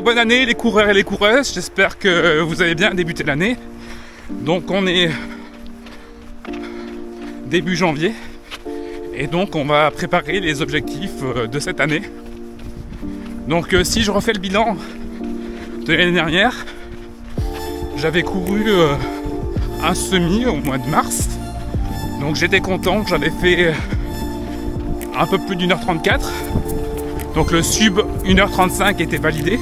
et bonne année les coureurs et les coureuses, j'espère que vous avez bien débuté l'année. Donc on est début janvier et donc on va préparer les objectifs de cette année. Donc si je refais le bilan de l'année dernière, j'avais couru un semi au mois de mars, donc j'étais content, j'avais fait un peu plus d'1h34, donc le sub 1h35 était validé.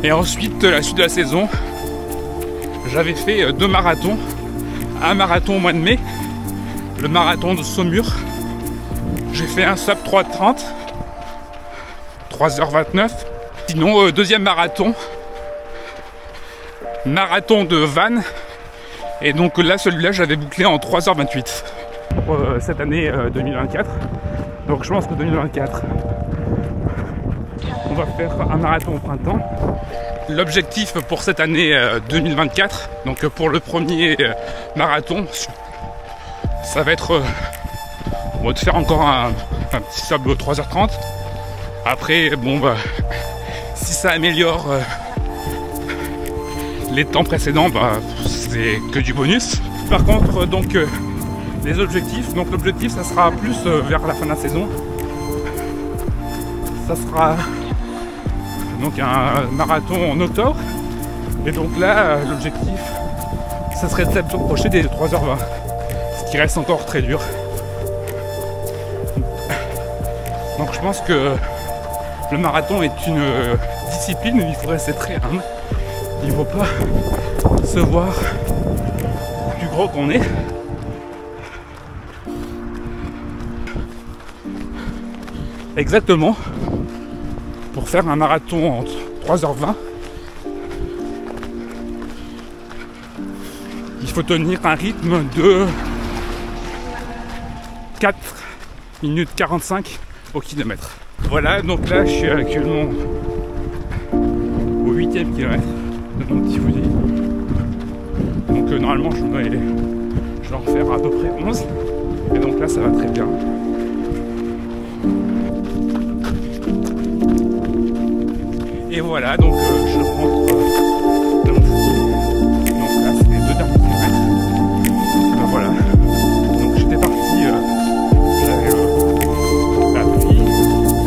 Et ensuite, la suite de la saison, j'avais fait 2 marathons. Un marathon au mois de mai, le marathon de Saumur. J'ai fait un sub 3h30, 3h29. Sinon, deuxième marathon de Vannes. Et donc là, celui-là, j'avais bouclé en 3h28 pour cette année 2024. Donc je pense que 2024, on va faire un marathon au printemps. L'objectif pour cette année 2024, donc pour le premier marathon, ça va être de faire encore un petit sub 3h30. Après, bon bah, si ça améliore les temps précédents, bah, c'est que du bonus. Par contre, donc les objectifs, donc l'objectif ça sera plus vers la fin de la saison. Ça sera donc un marathon en octobre. Et donc là, l'objectif, ça serait de s'approcher des 3h20. Ce qui reste encore très dur. Donc je pense que le marathon est une discipline où il faut rester très humble. Il ne faut pas se voir plus gros qu'on est. Exactement. Pour faire un marathon en 3h20, il faut tenir un rythme de 4 minutes 45 au kilomètre. Voilà, donc là je suis actuellement au 8e kilomètre de mon petit fusil. Donc normalement je dois en faire à peu près 11. Et donc là ça va très bien. Et voilà, donc je rentre de mon fusil. Donc là, c'est les 2 derniers kilomètres. Ben voilà. Donc j'étais parti, j'avais la pluie,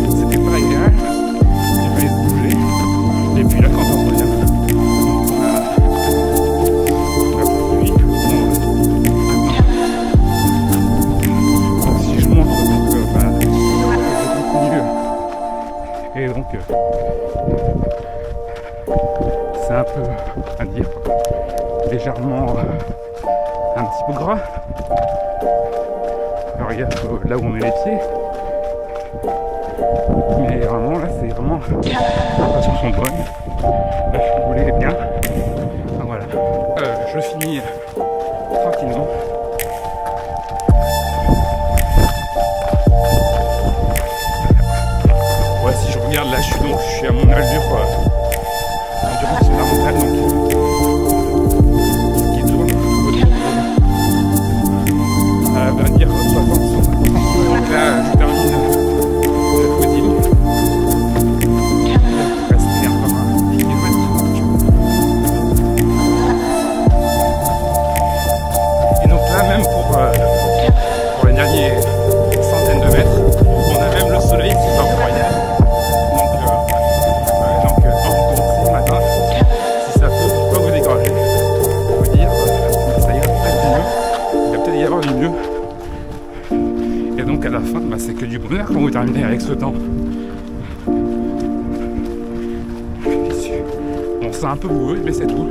c'était pas agréable, il fallait se bouger. Et puis là, quand on revient, on a la pluie. Donc si je montre, donc bah, je continue. Et donc c'est un peu, à dire, légèrement un petit peu gras. Alors regarde là où on met les pieds. Mais vraiment là c'est vraiment l'impression sont bonnes. Là je suis roulé bien. Ah, voilà. Je finis tranquillement. Ouais, si je regarde là je suis à mon allure. Endurance fondamentale, donc qui tourne va dire 60. Donc là je termine le footing. Il reste encore un 10 km. Et donc là même pour les derniers centaines de mètres, on a même le soleil qui est incroyable. Et donc à la fin, bah, c'est que du bonheur quand vous terminez avec ce temps. Bon, c'est un peu boueux, mais c'est tout.